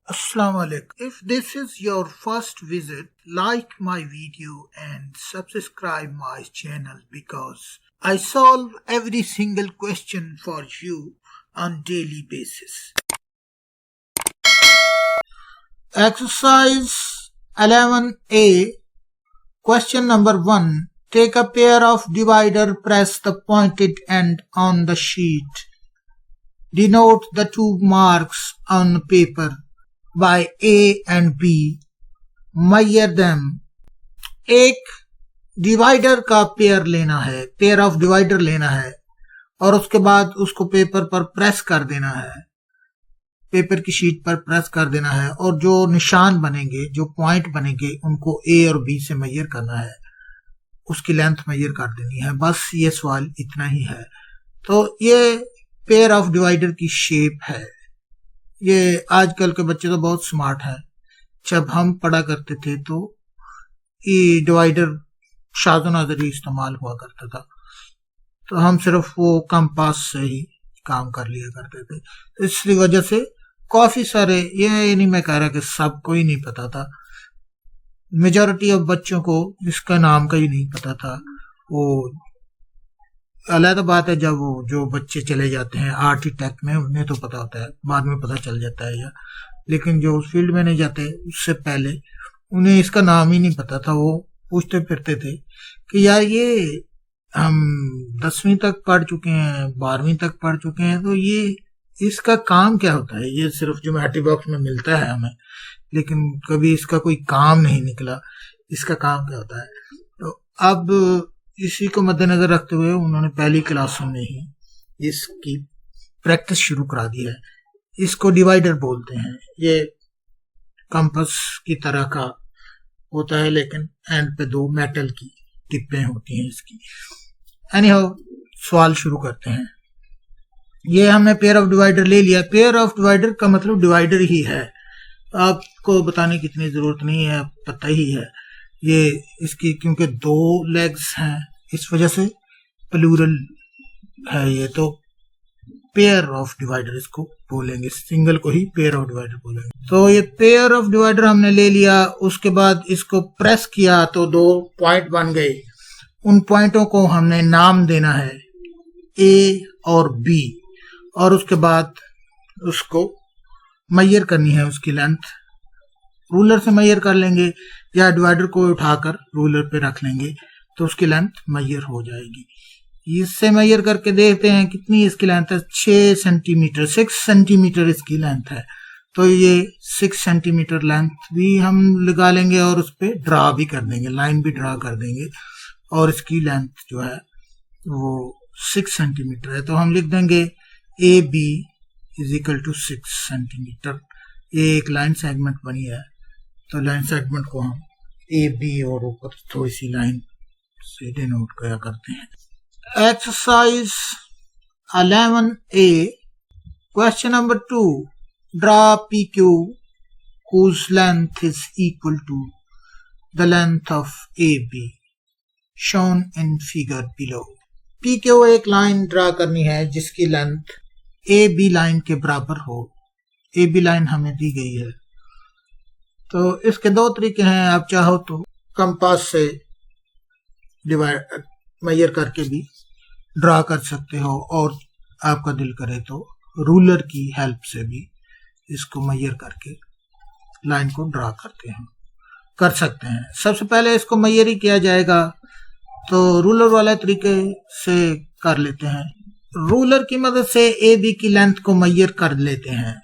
Assalamu alaikum. If this is your first visit, like my video and subscribe my channel because I solve every single question for you on daily basis. Exercise 11A. Question number 1. Take a pair of divider, press the pointed end on the sheet. Denote the two marks on paper by A and B. Measure them. एक divider का pair लेना है, pair of divider लेना है और उसके बाद उसको पेपर पर प्रेस कर देना है, पेपर की शीट पर प्रेस कर देना है और जो निशान बनेंगे, जो पॉइंट बनेंगे उनको ए और बी से मेजर करना है, उसकी लेंथ मेजर कर देनी है। बस ये सवाल इतना ही है। तो ये पेयर ऑफ डिवाइडर की शेप है। ये आजकल के बच्चे तो बहुत स्मार्ट हैं। जब हम पढ़ा करते थे तो ये डिवाइडर शाज़ो नाज़री इस्तेमाल हुआ करता था, तो हम सिर्फ वो कंपास से ही काम कर लिया करते थे। इसलिए वजह से काफी सारे, ये नहीं मैं कह रहा कि सबको ही नहीं पता था, मेजॉरिटी ऑफ बच्चों को इसका नाम का ही नहीं पता था। वो अलग बात है जब वो जो बच्चे चले जाते हैं आर्ट टेक में, उन्हें तो पता होता है, बाद में पता चल जाता है या, लेकिन जो उस फील्ड में नहीं जाते उससे पहले उन्हें इसका नाम ही नहीं पता था। वो पूछते फिरते थे कि यार ये हम 10वीं तक पढ़ चुके हैं, 12वीं तक पढ़ चुके हैं, तो ये इसका काम क्या होता है? ये सिर्फ ज्योमेट्री बॉक्स में मिलता है हमें, लेकिन कभी इसका कोई काम नहीं निकला, इसका काम क्या होता है? तो अब इसी को मद्देनजर रखते हुए उन्होंने पहली क्लासों में ही इसकी प्रैक्टिस शुरू करा दी है। इसको डिवाइडर बोलते हैं। ये कंपास की तरह का होता है, लेकिन एंड पे दो मेटल की टिप्पें होती हैं इसकी। एनीहाउ, सवाल शुरू करते हैं। ये हमने पेयर ऑफ डिवाइडर ले लिया। पेयर ऑफ डिवाइडर का मतलब डिवाइडर ही है, आपको बताने की इतनी जरूरत नहीं है, पता ही है। ये इसकी क्योंकि दो लेग्स हैं इस वजह से प्लूरल है ये, तो पेयर ऑफ डिवाइडर इसको बोलेंगे, सिंगल को ही पेयर ऑफ डिवाइडर बोलेंगे। तो ये पेयर ऑफ डिवाइडर हमने ले लिया, उसके बाद इसको प्रेस किया तो दो पॉइंट बन गए। उन पॉइंटों को हमने नाम देना है ए और बी, और उसके बाद उसको मेजर करनी है, उसकी लेंथ रूलर से मेजर कर लेंगे या डिवाइडर को उठाकर रूलर पे रख लेंगे तो उसकी लेंथ मेजर हो जाएगी। इससे मेजर करके देखते हैं कितनी इसकी लेंथ है। 6 सेंटीमीटर, 6 सेंटीमीटर इसकी लेंथ है। तो ये 6 सेंटीमीटर लेंथ भी हम लगा लेंगे और उस पर ड्रा भी कर देंगे, लाइन भी ड्रा कर देंगे, और इसकी लेंथ जो है वो 6 सेंटीमीटर है। तो हम लिख देंगे A B is equal to 6 centimetre. ये एक लाइन सेगमेंट बनी है, तो लाइन सेगमेंट को हम ए बी और ऊपर थोड़ी सी लाइन से डिनोट किया करते हैं। Exercise 11A, question number 2, draw P Q whose length is equal to the length of AB shown in figure below। P Q एक लाइन ड्रा करनी है जिसकी लेंथ ए बी लाइन के बराबर हो। ए बी लाइन हमें दी गई है। तो इसके दो तरीके हैं, आप चाहो तो कंपास से डिवाइड मेजर करके भी ड्रा कर सकते हो, और आपका दिल करे तो रूलर की हेल्प से भी इसको मेजर करके लाइन को ड्रा कर सकते हैं। सबसे पहले इसको मेजर ही किया जाएगा, तो रूलर वाले तरीके से कर लेते हैं। रूलर की मदद से ए बी की लेंथ को मेजर कर लेते हैं।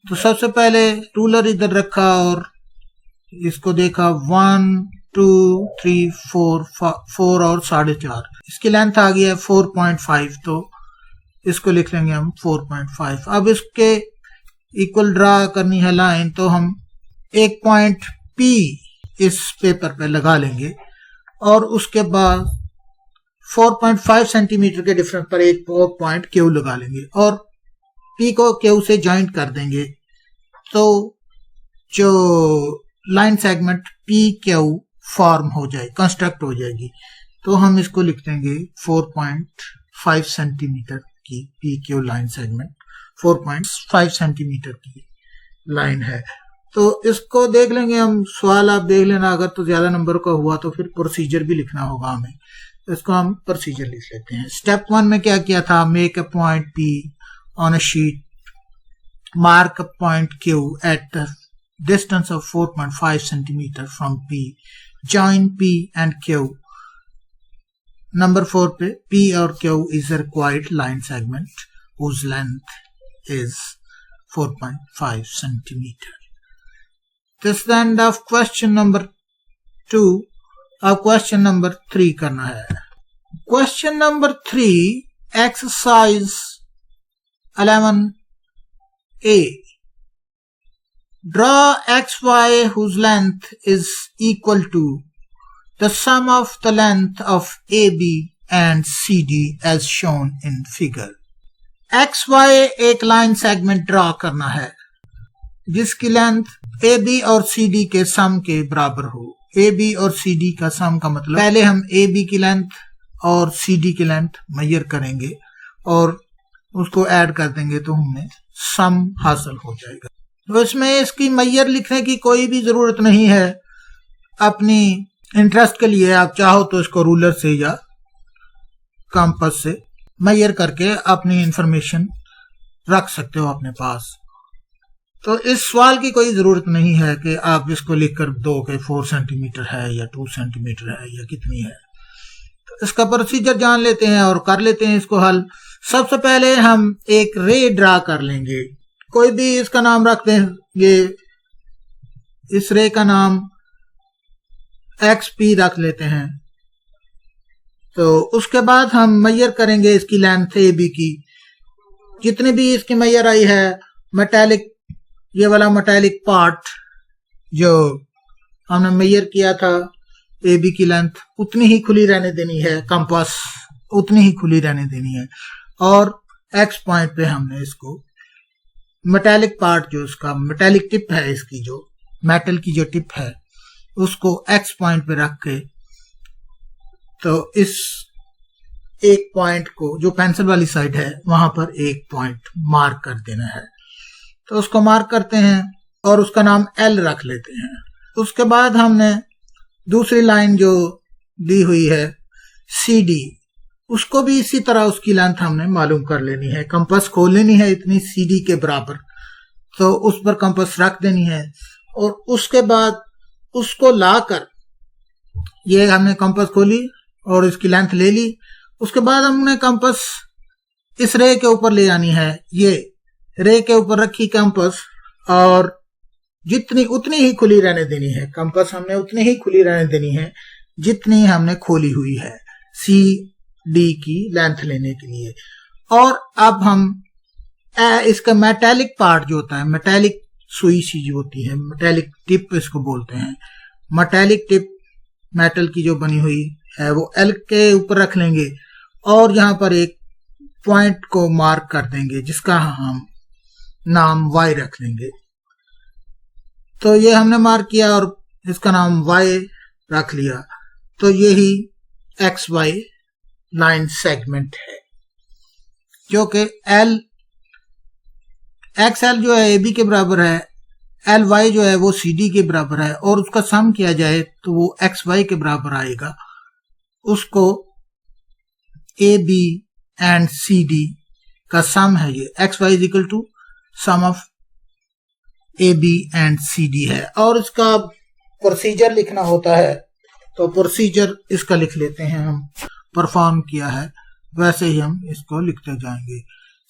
तो सबसे पहले रूलर इधर रखा और इसको देखा 1 2 3 4 और 4.5, इसकी लेंथ आ गई है 4.5, तो इसको लिख लेंगे हम 4.5। अब इसके इक्वल ड्रा करनी है लाइन, तो हम एक पॉइंट पी इस पेपर पे लगा लेंगे और उसके बाद 4.5 सेंटीमीटर के डिफरेंस पर एक पॉइंट क्यू लगा लेंगे और पी को क्यू से ज्वाइंट कर देंगे। तो जो line segment P Q form हो जाए, कंस्ट्रक्ट हो जाएगी। तो हम इसको लिख देंगे 4.5 सेंटीमीटर की P Q line segment 4.5 centimetre की लाइन है। तो इसको देख लेंगे हम, सवाल आप देख लेना, अगर तो ज्यादा नंबर का हुआ तो फिर प्रोसीजर भी लिखना होगा हमें, तो इसको हम प्रोसीजर लिख लेते हैं। स्टेप 1 में क्या किया था, make a point P on a sheet, mark a point Q at the distance of 4.5 centimetre from P, join P and Q। Number 4 पे P और Q is a required line segment whose length is 4.5 centimeter. This is the end of question number 2. अब question number 3 करना है। Question number 3, exercise 11A. Draw XY whose length is equal to the sum of the length of AB and CD as shown in figure. XY एक line segment draw करना है जिसकी length AB और CD के सम के बराबर हो। AB और CD का सम का मतलब, पहले हम AB की लेंथ और CD की लेंथ मेजर करेंगे और उसको ऐड कर देंगे तो हमें सम हासिल हो जाएगा। तो इसमें इसकी मेजर लिखने की कोई भी जरूरत नहीं है। अपनी इंटरेस्ट के लिए आप चाहो तो इसको रूलर से या कंपास से मेजर करके अपनी इंफॉर्मेशन रख सकते हो अपने पास। तो इस सवाल की कोई जरूरत नहीं है कि आप इसको लिखकर दो कि 4 सेंटीमीटर है या 2 सेंटीमीटर है या कितनी है। तो इसका प्रोसीजर जान लेते हैं और कर लेते हैं इसको हल। सबसे पहले हम एक रे ड्रा कर लेंगे, कोई भी इसका नाम रख देंगे। इस रे का नाम XP रख लेते हैं। तो उसके बाद हम मेजर करेंगे इसकी लेंथ AB की, जितनी भी इसकी मेजर आई है। मेटालिक, ये वाला मेटालिक पार्ट जो हमने मेजर किया था AB की लेंथ, उतनी ही खुली रहने देनी है। कंपास उतनी ही खुली रहने देनी है। और X पॉइंट पे हमने इसको मेटालिक पार्ट, जो इसका मेटालिक टिप है, इसकी जो मेटल की जो टिप है, उसको X पॉइंट पे रख के, तो इस एक पॉइंट को जो पेंसिल वाली साइड है वहां पर एक पॉइंट मार्क कर देना है। तो उसको मार्क करते हैं और उसका नाम L रख लेते हैं। उसके बाद हमने दूसरी लाइन जो दी हुई है CD, उसको भी इसी तरह उसकी लेंथ हमने मालूम कर लेनी है। कंपास खोल लेनी है इतनी CD के बराबर, तो उस पर कंपास रख देनी है और उसके बाद उसको लाकर, ये हमने कंपास खोली और इसकी लेंथ ले ली। उसके बाद हमने कंपास इस रे के ऊपर ले आनी है। ये रे के ऊपर रखी कंपास और जितनी उतनी ही खुली रहने देनी है। कंपास हमने उतनी ही खुली रहने देनी है जितनी हमने खोली हुई है CD की लेंथ लेने के लिए। और अब हम इसका मेटालिक पार्ट जो होता है, मेटालिक सुई सी जो होती है, मेटालिक टिप इसको बोलते हैं। मेटालिक टिप मेटल की जो बनी हुई है वो L के ऊपर रख लेंगे और यहाँ पर एक पॉइंट को मार्क कर देंगे जिसका हम नाम Y रख लेंगे। तो ये हमने मार्क किया और इसका नाम Y रख लिया। तो यही XY लाइन सेगमेंट है जो कि XL जो है AB के बराबर है, LY जो है वो CD के बराबर है और उसका सम किया जाए तो वो XY के बराबर आएगा। उसको AB एंड CD का सम है ये। XY is equal to sum of AB and CD है। और इसका प्रोसीजर लिखना होता है, तो प्रोसीजर इसका लिख लेते हैं हम। परफॉर्म किया है वैसे ही हम इसको लिखते जाएंगे।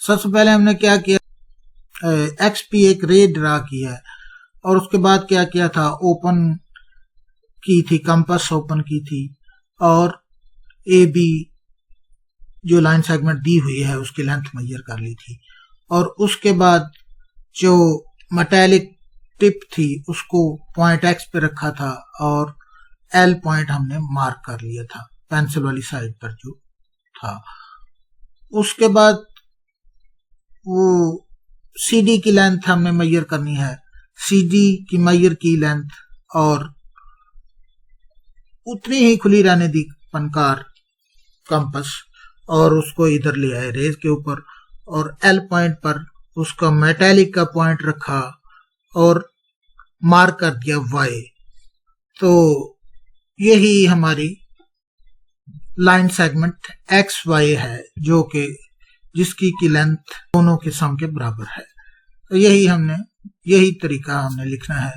सबसे पहले हमने क्या किया, XP एक रे ड्रा की है और उसके बाद क्या किया था, ओपन की थी, कंपास ओपन की थी और AB जो लाइन सेगमेंट दी हुई है उसकी लेंथ मेजर कर ली थी। और उसके बाद जो मेटालिक टिप थी उसको पॉइंट X पे रखा था और L पॉइंट हमने मार्क कर लिया था पेंसिल वाली साइड पर जो था। उसके बाद वो CD की लेंथ हमने मेजर करनी है। CD की मेजर की लेंथ और उतनी ही खुली रहने दी पनकार कंपास और उसको इधर ले आए रेज के ऊपर और L पॉइंट पर उसका मेटालिक का पॉइंट रखा और मार्क कर दिया y। तो यही हमारी लाइन सेगमेंट एक्स वाई है, जो कि जिसकी की लेंथ दोनों के सम के बराबर है। तो यही तरीका हमने लिखना है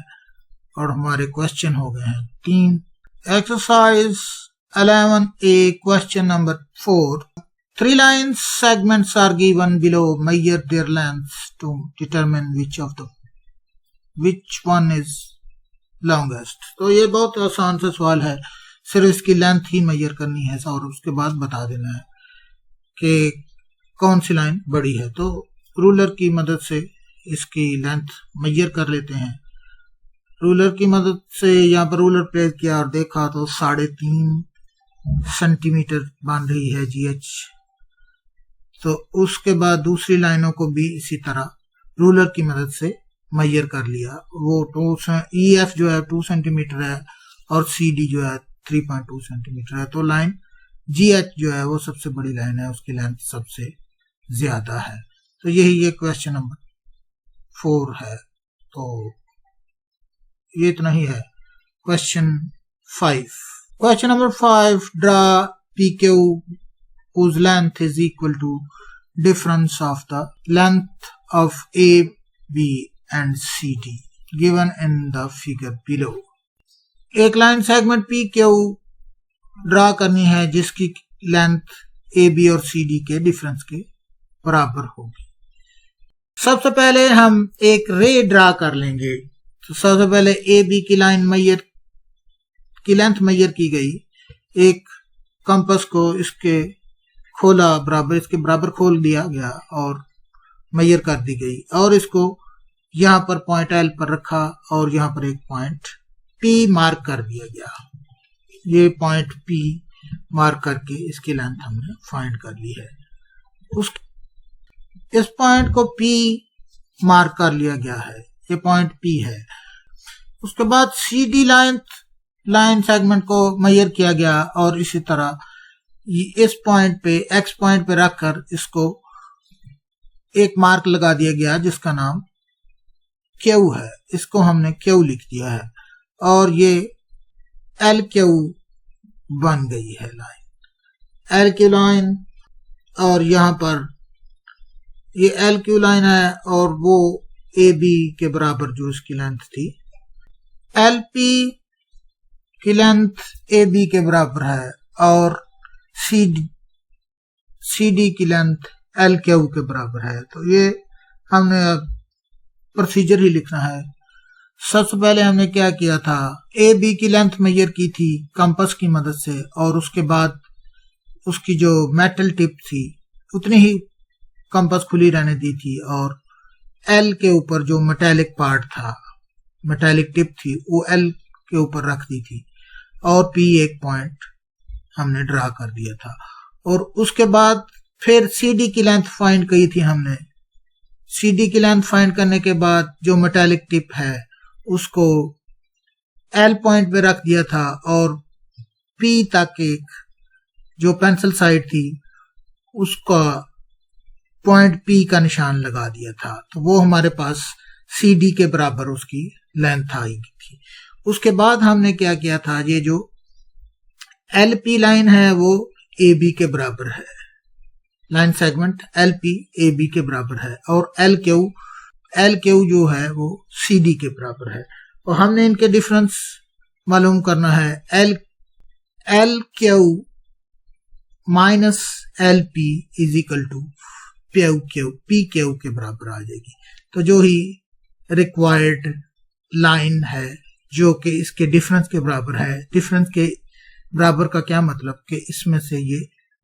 और हमारे क्वेश्चन हो गए हैं 3। Exercise 11A question number 4। 3 line segments are given below. Measure their lengths to determine which one is longest. तो ये बहुत आसान सा सवाल है, सिर्फ इसकी लेंथ ही मेजर करनी है और उसके बाद बता देना है कि कौन सी लाइन बड़ी है। तो रूलर की मदद से इसकी लेंथ मेजर कर लेते हैं। रूलर की मदद से यहाँ पर रूलर प्लेस किया और देखा तो 3.5 सेंटीमीटर बन रही है GH। तो उसके बाद दूसरी लाइनों को भी इसी तरह रूलर की मदद से मेजर कर लिया। वो EF जो है 2 सेंटीमीटर है और CD जो है 3.2 सेंटीमीटर है। तो लाइन GH जो है वो सबसे बड़ी लाइन है, उसकी लेंथ सबसे ज्यादा है। तो यही ये क्वेश्चन नंबर 4 है। तो ये इतना ही है। Question 5। Question number 5, draw PQ whose length is equal to difference of the length of AB and CD given in the figure below। एक लाइन सेगमेंट PQ ड्रा करनी है जिसकी लेंथ AB और CD के डिफरेंस के बराबर होगी। सबसे पहले हम एक रे ड्रा कर लेंगे। तो सबसे पहले AB की लाइन की लेंथ मेजर की गई। एक कंपास को इसके बराबर खोल दिया गया और मेजर कर दी गई और इसको यहाँ पर पॉइंट L पर रखा और यहाँ पर एक पॉइंट P मार्क कर दिया गया। ये पॉइंट P मार्क करके इसकी लेंथ हमने फाइंड कर ली है। इस पॉइंट को P मार्क कर लिया गया है, ये पॉइंट P है। उसके बाद CD लाइन सेगमेंट को मेजर किया गया और इसी तरह इस पॉइंट पे X पॉइंट पे रखकर इसको एक मार्क लगा दिया गया जिसका नाम Q है। इसको हमने Q लिख दिया है और ये LQ बन गई है लाइन, LQ लाइन। और यहाँ पर ये LQ लाइन है और वो AB के बराबर जो इसकी लेंथ थी, LP की लेंथ AB के बराबर है और CD की लेंथ LQ के बराबर है। तो ये हमने प्रोसीजर ही लिखना है। सबसे पहले हमने क्या किया था, AB की लेंथ मेजर की थी कंपास की मदद से और उसके बाद उसकी जो मेटल टिप थी उतनी ही कंपास खुली रहने दी थी और L के ऊपर जो मेटेलिक पार्ट था, मेटेलिक टिप थी, वो L के ऊपर रख दी थी और P एक पॉइंट हमने ड्रा कर दिया था। और उसके बाद फिर CD की लेंथ फाइंड की थी हमने। CD की लेंथ फाइंड करने के बाद जो मेटेलिक टिप है उसको L पॉइंट पे रख दिया था और P तक एक जो पेंसिल साइड थी उसका पॉइंट P का निशान लगा दिया था। तो वो हमारे पास CD के बराबर उसकी लेंथ आई थी। उसके बाद हमने क्या किया था, ये जो LP लाइन है वो AB के बराबर है, लाइन सेगमेंट LP AB के बराबर है और LQ जो है वो CD के बराबर है। तो हमने इनके डिफरेंस मालूम करना है। LQ minus LP is equal to PQ के बराबर आ जाएगी। तो जो ही रिक्वायर्ड लाइन है जो कि इसके डिफरेंस के बराबर है, डिफरेंस के बराबर का क्या मतलब कि इसमें से ये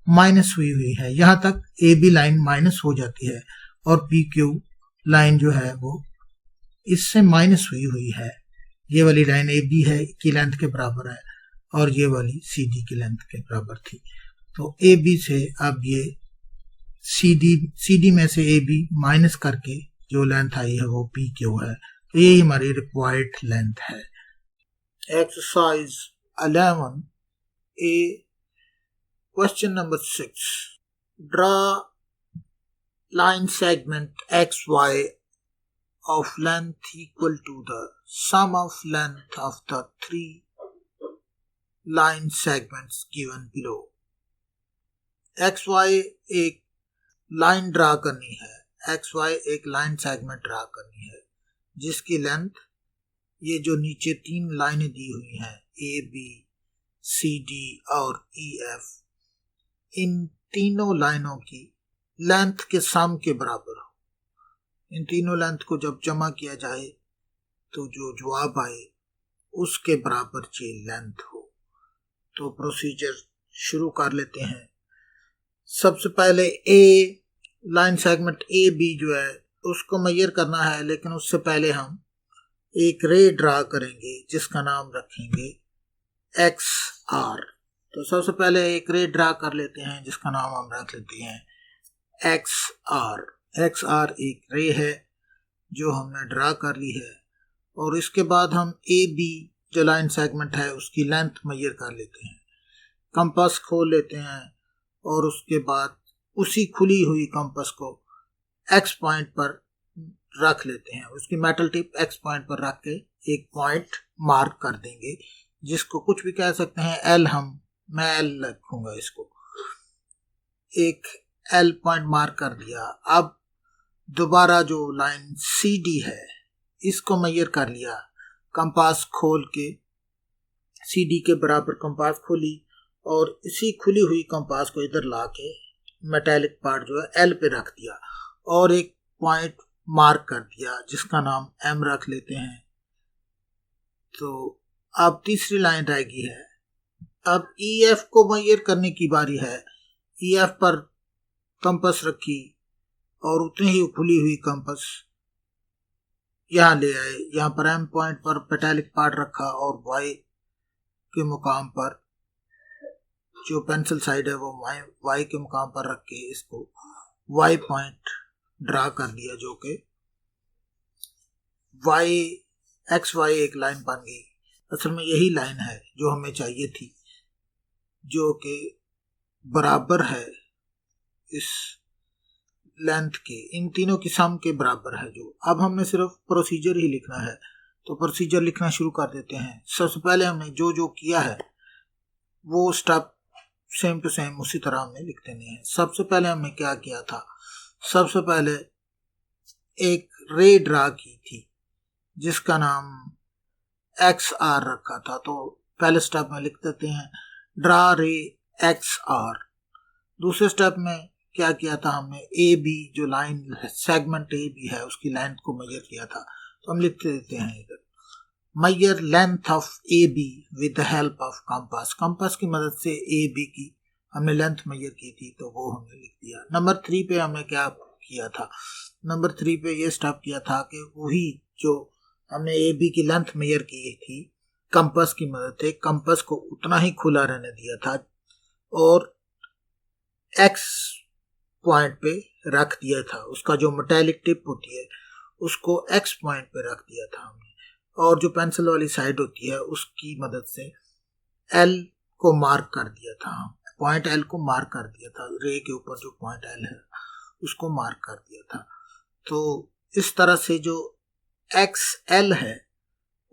माइनस हुई है, यहां तक AB लाइन माइनस हो जाती है और PQ लाइन जो है वो इससे माइनस हुई है। ये वाली लाइन AB है की लेंथ के बराबर है और ये वाली CD की लेंथ के बराबर थी। तो AB से अब ये CD में से AB माइनस करके जो लेंथ आई है वो PQ है। तो यही हमारी रिक्वायर्ड लेंथ है। Exercise 11A question number 6, draw line segment XY of length equal to the sum of length of the three line segments given below. XY एक लाइन ड्रा करनी है, XY एक लाइन सेगमेंट ड्रा करनी है जिसकी length ये जो नीचे तीन लाइनें दी हुई हैं AB, CD और EF, इन तीनों लाइनों की लेंथ के सम के बराबर हो। इन तीनों लेंथ को जब जमा किया जाए तो जो जवाब आए उसके बराबर ये लेंथ हो। तो प्रोसीजर शुरू कर लेते हैं। सबसे पहले ए लाइन सेगमेंट ए बी जो है उसको मेजर करना है, लेकिन उससे पहले हम एक रे ड्रा करेंगे जिसका नाम रखेंगे एक्स आर। तो सबसे पहले एक रे ड्रा कर लेते हैं जिसका नाम हम रख लेते हैं एक्स आर। एक्स आर एक रे है जो हमने ड्रा कर ली है, और इसके बाद हम ए बी जो लाइन सेगमेंट है उसकी लेंथ मेजर कर लेते हैं। कंपास खोल लेते हैं और उसके बाद उसी खुली हुई कंपास को एक्स पॉइंट पर रख लेते हैं। उसकी मेटल टिप एक्स पॉइंट पर रख के एक पॉइंट मार्क कर देंगे जिसको कुछ भी कह सकते हैं एल। मैं एल रखूंगा इसको। एक एल पॉइंट मार्क कर दिया। अब दोबारा जो लाइन सी डी है इसको मेजर कर लिया। कंपास खोल के सी डी के बराबर कंपास खोली और इसी खुली हुई कंपास को इधर ला के मेटेलिक पार्ट जो है एल पे रख दिया और एक पॉइंट मार्क कर दिया जिसका नाम एम रख लेते हैं। तो अब तीसरी लाइन रह गई है। अब ई एफ को मेजर करने की बारी है। ई एफ पर कंपास रखी और उतनी ही खुली हुई कंपास यहाँ ले आए। यहाँ पर एम पॉइंट पर मेटेलिक पार्ट रखा और वाई के मुकाम पर जो पेंसिल साइड है वो वाई के मुकाम पर रख के इसको वाई पॉइंट ड्रा कर दिया, जो कि वाई एक्स वाई एक लाइन बन गई। असल में यही लाइन है जो हमें चाहिए थी, जो कि बराबर है इस लेंथ के, इन तीनों की सम के बराबर है। जो अब हमने सिर्फ प्रोसीजर ही लिखना है, तो प्रोसीजर लिखना शुरू कर देते हैं। सबसे पहले हमने जो जो किया है वो स्टेप सेम टू सेम उसी तरह हमने लिख देने हैं। सबसे पहले हमने क्या किया था, सबसे पहले एक रे ड्रा की थी जिसका नाम एक्स आर रखा था। तो पहले स्टेप में लिख देते हैं ड्रा रे एक्स आर। दूसरे स्टेप में क्या किया था, हमने ए बी जो लाइन सेगमेंट ए बी है उसकी लेंथ को मेजर किया था। तो हम लिख देते हैं इधर major length of A be with the help of compass. Compass की मदद से ए बी की हमने लेंथ मेजर की थी, तो वो हमने लिख दिया। नंबर 3 पे हमने क्या किया था, नंबर 3 पे ये स्टेप किया था कि वही जो हमने ए बी की लेंथ मेजर की थी कंपास की मदद से, कंपास को उतना ही खुला रहने दिया था और एक्स पॉइंट पे रख दिया था। उसका जो मेटेलिक टिप होती है उसको एक्स पॉइंट पे रख दिया था हमने, और जो पेंसिल वाली साइड होती है उसकी मदद से एल को मार्क कर दिया था। पॉइंट एल को मार्क कर दिया था, रे के ऊपर जो पॉइंट एल है उसको मार्क कर दिया था। तो इस तरह से जो एक्स एल है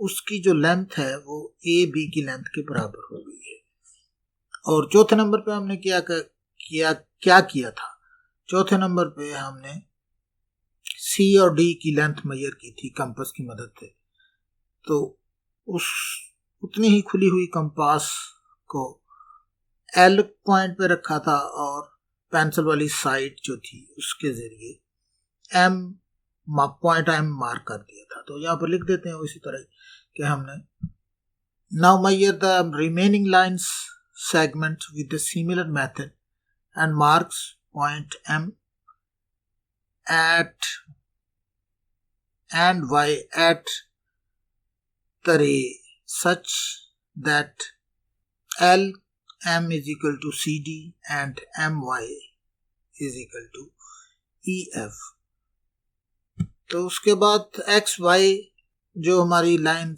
उसकी जो लेंथ है वो ए बी की लेंथ के बराबर हो गई है। और चौथे नंबर पे हमने क्या किया था, चौथे नंबर पे हमने सी और डी की लेंथ मेजर की थी कंपास की मदद से। तो उस उतनी ही खुली हुई कंपास को एल पॉइंट पे रखा था और पेंसिल वाली साइड जो थी उसके जरिए एम पॉइंट एम मार्क कर दिया था। तो यहाँ पर लिख देते हैं उसी तरह कि हमने now measure the remaining lines segment with the similar method and marks point M at and y at the ray such that LM is equal to CD and MY is equal to EF। तो उसके बाद XY जो हमारी line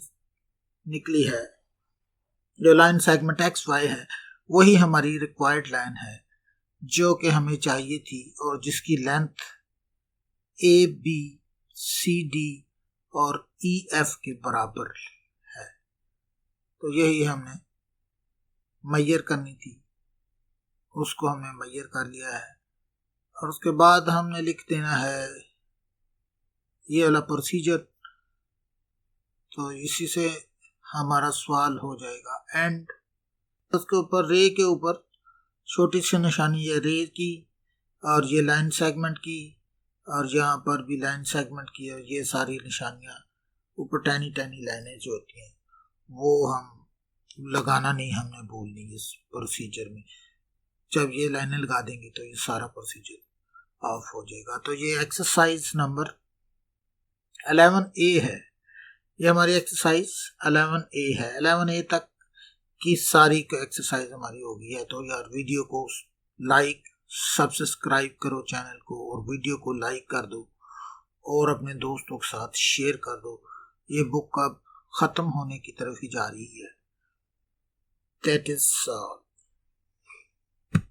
निकली है, जो line segment XY है वही हमारी रिक्वायर्ड लाइन है जो कि हमें चाहिए थी और जिसकी लेंथ AB, CD और ई एफ के बराबर है। तो यही हमें मेजर करनी थी, उसको हमने मेजर कर लिया है। और उसके बाद हमने लिख देना है ये वाला प्रोसीजर। तो इसी से हमारा सवाल हो जाएगा एंड। उसके ऊपर रे के ऊपर छोटी सी निशानी है रे की, और ये लाइन सेगमेंट की, और यहाँ पर भी लाइन सेगमेंट की, और ये सारी निशानियाँ ऊपर टैनी टैनी लाइनें जो होती हैं वो हम लगाना नहीं हमने भूलनी इस प्रोसीजर में। जब ये लाइनें लगा देंगे तो ये सारा प्रोसीजर ऑफ हो जाएगा। तो ये एक्सरसाइज नंबर 11A है, ये हमारी एक्सरसाइज 11A है। 11A तक की सारी एक्सरसाइज हमारी हो गई है। तो यार वीडियो को लाइक सब्सक्राइब करो चैनल को, और वीडियो को लाइक कर दो और अपने दोस्तों के साथ शेयर कर दो। ये बुक अब ख़त्म होने की तरफ ही जा रही है। That is all.